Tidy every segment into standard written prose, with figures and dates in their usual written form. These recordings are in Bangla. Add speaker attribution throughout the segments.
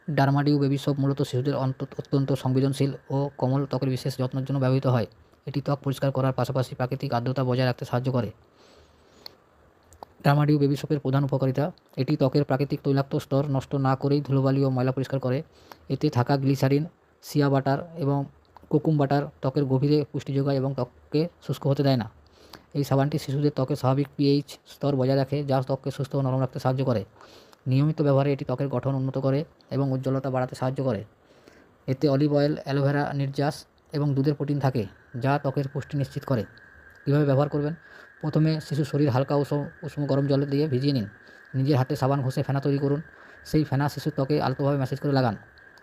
Speaker 1: ডার্মাডিউ বেবি সোপ মূলত শিশুদের অত্যন্ত সংবেদনশীল ও কোমল ত্বকের বিশেষ যত্নের জন্য ব্যবহৃত হয়। এটি ত্বক পরিষ্কার করার পাশাপাশি প্রাকৃতিক আর্দ্রতা বজায় রাখতে সাহায্য করে। ডার্মাডিউ বেবি সোপের প্রধান উপকারিতা: এটি ত্বকের প্রাকৃতিক তৈলাক্ত স্তর নষ্ট না করেই ধুলোবালি ও ময়লা পরিষ্কার করে। এতে থাকা গ্লিসারিন, শিয়া বাটার এবং কোকুম বাটার ত্বকের গভীরে পুষ্টি যোগায় এবং ত্বককে শুষ্ক হতে দেয় না। এই সাবানটি শিশুদের ত্বকের স্বাভাবিক পিএইচ স্তর বজায় রাখে, যা ত্বককে সুস্থ ও নরম রাখতে সাহায্য করে। নিয়মিত ব্যবহারে এটি ত্বকের গঠন উন্নত করে এবং উজ্জ্বলতা বাড়াতে সাহায্য করে। এতে অলিভ অয়েল, অ্যালোভেরা নির্যাস এবং দুধের প্রোটিন থাকে, যা ত্বকের পুষ্টি নিশ্চিত করে। কীভাবে ব্যবহার করবেন? প্রথমে শিশুর শরীর হালকা উষ্ণ গরম জল দিয়ে ভিজিয়ে নিন। নিজের হাতে সাবান ঘষে ফেনা তৈরি করুন। সেই ফেনা শিশুর ত্বকে আলতোভাবে ম্যাসাজ করে লাগান।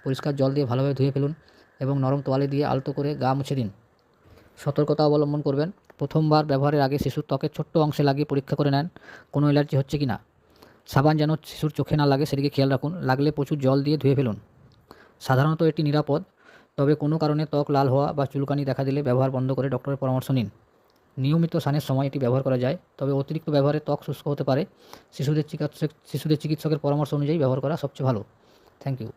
Speaker 1: পরিষ্কার জল দিয়ে ভালোভাবে ধুয়ে ফেলুন এবং নরম তোয়ালে দিয়ে আলতো করে গা মুছে দিন। সতর্কতা অবলম্বন করবেন: প্রথমবার ব্যবহারের আগে শিশুর ত্বকের ছোট্ট অংশে লাগিয়ে পরীক্ষা করে নেন কোনো অ্যালার্জি হচ্ছে কি না। সাবান যেন শিশুর চোখে না লাগে সেদিকে খেয়াল রাখুন। লাগলে প্রচুর জল দিয়ে ধুয়ে ফেলুন। সাধারণত এটি নিরাপদ, তবে কোনো কারণে ত্বক লাল হওয়া বা চুলকানি দেখা দিলে ব্যবহার বন্ধ করে ডক্টরের পরামর্শ নিন। নিয়মিত স্নানের সময় এটি ব্যবহার করা যায়, তবে অতিরিক্ত ব্যবহারে ত্বক শুষ্ক হতে পারে। শিশুদের চিকিৎসকের পরামর্শ অনুযায়ী ব্যবহার করা সবচেয়ে ভালো। Thank you.